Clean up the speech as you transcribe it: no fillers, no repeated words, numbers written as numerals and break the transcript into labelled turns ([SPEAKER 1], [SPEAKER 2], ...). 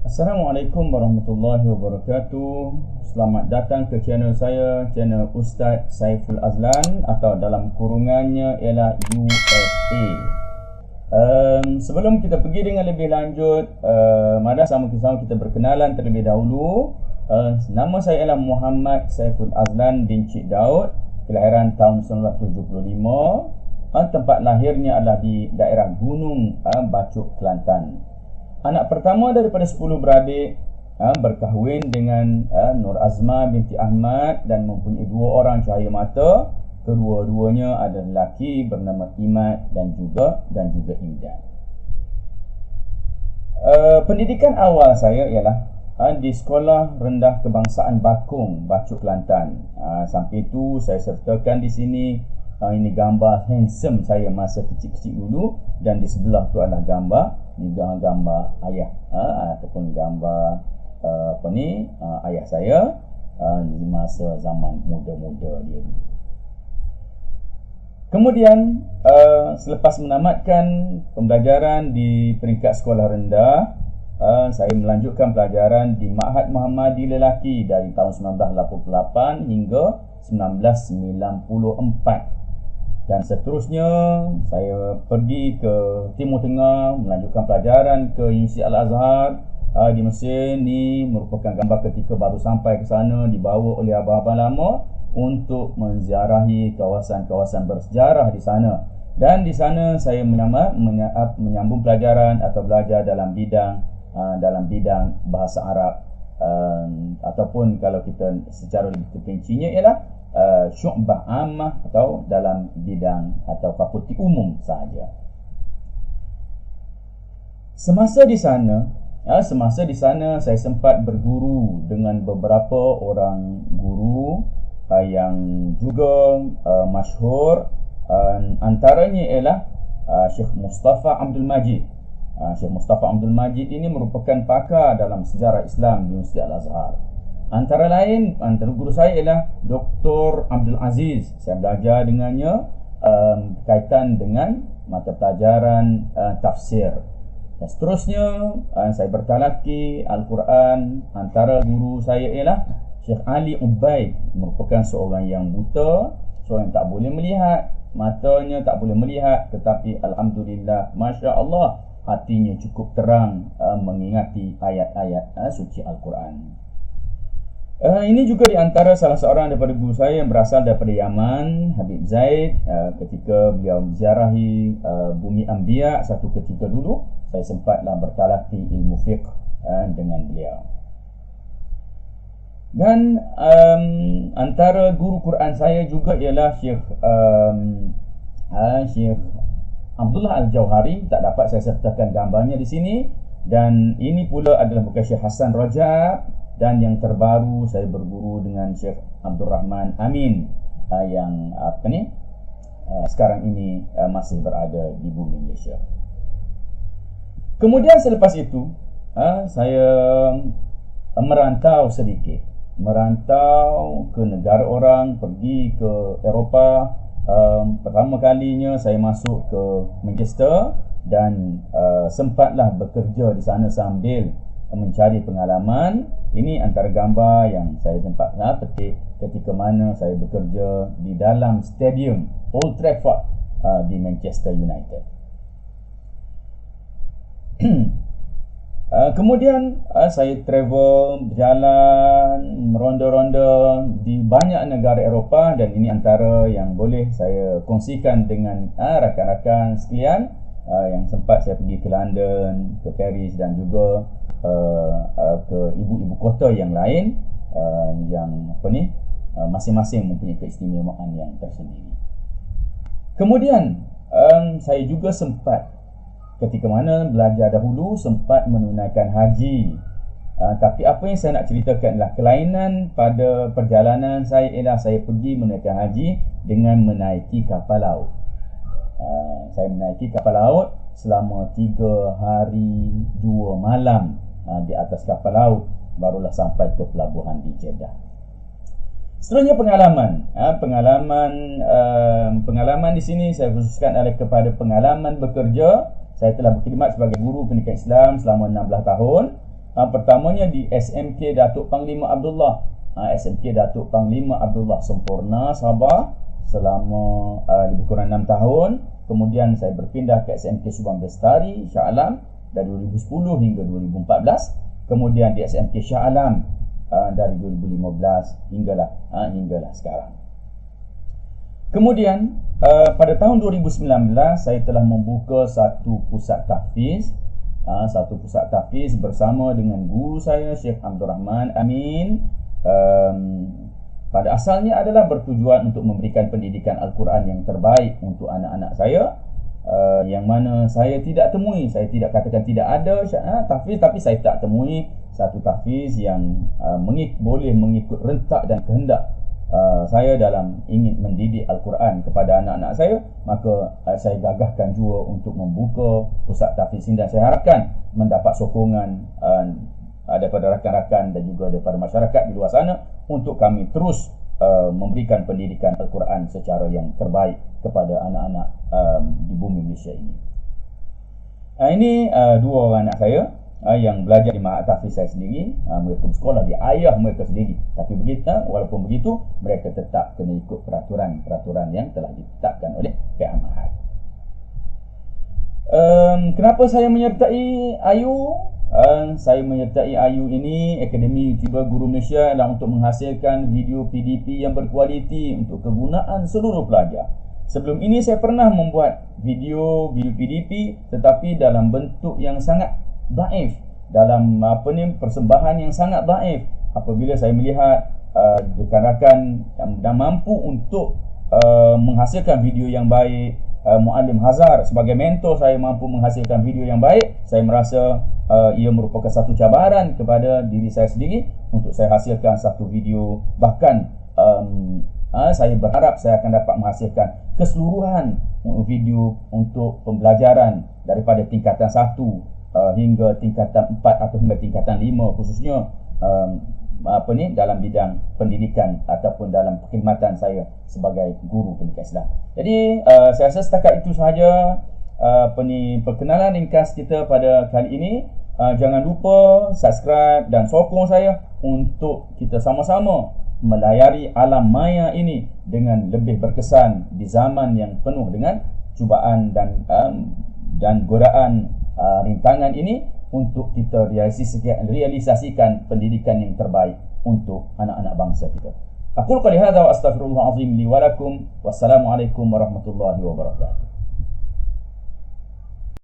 [SPEAKER 1] Assalamualaikum warahmatullahi wabarakatuh. Selamat datang ke channel saya, channel Ustaz Saiful Azlan atau dalam kurungannya ialah USA. Sebelum kita pergi dengan lebih lanjut, mari sama-sama kita berkenalan terlebih dahulu. Nama saya ialah Muhammad Saiful Azlan bin Cik Daud, kelahiran tahun 1975. Tempat lahirnya adalah di daerah Gunung Bacok, Kelantan. Anak pertama daripada 10 beradik, berkahwin dengan Nur Azma binti Ahmad dan mempunyai 2 orang cahaya mata. Kedua-duanya adalah lelaki bernama Imad dan juga Imdan. Pendidikan awal saya ialah di Sekolah Rendah Kebangsaan Bakung, Bacok, Kelantan. Sampai itu saya sertakan di sini. Ini gambar handsome saya masa kecil-kecil dulu, dan di sebelah tu adalah gambar ayah ataupun gambar ayah saya masa zaman muda-muda dia. Kemudian selepas menamatkan pembelajaran di peringkat sekolah rendah, saya melanjutkan pelajaran di Ma'had Muhammadi Lelaki dari tahun 1988 hingga 1994. Dan seterusnya saya pergi ke Timur Tengah melanjutkan pelajaran ke Universiti Al-Azhar di Mesir. Ni merupakan gambar ketika baru sampai ke sana, dibawa oleh abang-abang lama untuk menziarahi kawasan-kawasan bersejarah di sana. Dan di sana saya menyambung pelajaran atau belajar dalam bidang bahasa Arab, ataupun kalau kita secara lebih terperincinya ialah syu'bah ammah atau dalam bidang atau fakulti umum sahaja. Semasa di sana saya sempat berguru dengan beberapa orang guru yang juga masyhur. Antaranya ialah Syekh Mustafa Abdul Majid. Syekh Mustafa Abdul Majid ini merupakan pakar dalam sejarah Islam di Universiti Al-Azhar. Antara guru saya ialah Dr. Abdul Aziz. Saya belajar dengannya berkaitan dengan mata pelajaran tafsir. Dan seterusnya saya bertalaki Al-Quran. Antara guru saya ialah Syekh Ali Ubaid, merupakan seorang yang buta, seorang yang tak boleh melihat, matanya tak boleh melihat, tetapi alhamdulillah, masya Allah, hatinya cukup terang mengingati ayat-ayat suci Al-Quran. Ini juga di antara salah seorang daripada guru saya yang berasal daripada Yaman, Habib Zaid. Ketika beliau menziarahi Bumi Anbiya satu ketika dulu, saya sempatlah bertalaki ilmu fiqh dengan beliau. Dan antara guru Quran saya juga ialah Syekh Abdullah Al-Jauhari. Tak dapat saya sertakan gambarnya di sini. Dan ini pula adalah bukan Syekh Hasan Rajab. Dan yang terbaru saya berguru dengan Syekh Abdul Rahman Amin yang sekarang ini masih berada di bumi Malaysia. Kemudian selepas itu saya merantau sedikit, merantau ke negara orang, pergi ke Eropah. Pertama kalinya saya masuk ke Manchester dan sempatlah bekerja di sana sambil mencari pengalaman. Ini antara gambar yang saya sempat petik ketika mana saya bekerja di dalam stadium Old Trafford di Manchester United. Kemudian saya travel, berjalan, meronda-ronda di banyak negara Eropah, dan ini antara yang boleh saya kongsikan dengan rakan-rakan sekalian yang sempat saya pergi ke London, ke Paris dan juga ke ibu-ibu kota yang lain yang masing-masing mempunyai keistimewaan yang tersendiri. Kemudian saya juga sempat ketika mana belajar dahulu sempat menunaikan haji. Tapi apa yang saya nak ceritakan adalah kelainan pada perjalanan saya ialah saya pergi menunaikan haji dengan menaiki kapal laut. Saya menaiki kapal laut selama 3 hari 2 malam di atas kapal laut, barulah sampai ke pelabuhan di Jeddah. Seterusnya pengalaman di sini saya khususkan adalah kepada pengalaman bekerja. Saya telah berkhidmat sebagai guru pendidikan Islam selama 16 tahun. Pertamanya di SMK Datuk Panglima Abdullah. SMK Datuk Panglima Abdullah Sempurna, Sabah, selama lebih kurang 6 tahun. Kemudian saya berpindah ke SMK Subang Bestari, Shah Alam, dari 2010 hingga 2014. Kemudian di SMK Shah Alam dari 2015 hinggalah sekarang. Kemudian pada tahun 2019 saya telah membuka satu pusat tahfiz, bersama dengan guru saya Syekh Abdul Rahman Amin. Pada asalnya adalah bertujuan untuk memberikan pendidikan Al-Quran yang terbaik untuk anak-anak saya, yang mana saya tidak temui, saya tidak katakan tidak ada tahfiz, tapi saya tak temui satu tahfiz yang boleh mengikut rentak dan kehendak saya dalam ingin mendidik Al-Quran kepada anak-anak saya. Maka saya gagahkan juga untuk membuka pusat tahfiz ini, dan saya harapkan mendapat sokongan daripada rakan-rakan dan juga daripada masyarakat di luar sana untuk kami terus memberikan pendidikan Al-Quran secara yang terbaik kepada anak-anak di bumi Malaysia ini. Ini dua orang anak saya yang belajar di Mahat Tahfiz saya sendiri. Mereka bersekolah di ayah mereka sendiri, tapi walaupun begitu mereka tetap kena ikut peraturan yang telah ditetapkan oleh pihak Mahat. Kenapa saya menyertai Ayu? Saya menyertai Ayu ini, Akademi YouTuber Guru Malaysia, adalah untuk menghasilkan video PDP yang berkualiti untuk kegunaan seluruh pelajar. Sebelum ini saya pernah membuat video PDP, tetapi dalam bentuk yang sangat daif, dalam persembahan yang sangat daif. Apabila saya melihat rakan-rakan yang mampu untuk menghasilkan video yang baik, Muallim Hazar sebagai mentor saya mampu menghasilkan video yang baik, saya merasa ia merupakan satu cabaran kepada diri saya sendiri untuk saya hasilkan satu video. Bahkan saya berharap saya akan dapat menghasilkan keseluruhan video untuk pembelajaran daripada tingkatan 1 hingga tingkatan 4 atau hingga tingkatan 5, khususnya dalam bidang pendidikan ataupun dalam perkhidmatan saya sebagai guru pendidikan Islam. Jadi saya rasa setakat itu sahaja perkenalan ringkas kita pada kali ini. Jangan lupa subscribe dan sokong saya untuk kita sama-sama melayari alam maya ini dengan lebih berkesan di zaman yang penuh dengan cubaan dan godaan rintangan ini, untuk kita realisasikan pendidikan yang terbaik untuk anak-anak bangsa kita. Aqul qali hadza wa astaghfirullahal azim li wa lakum. Wassalamualaikum warahmatullahi wabarakatuh.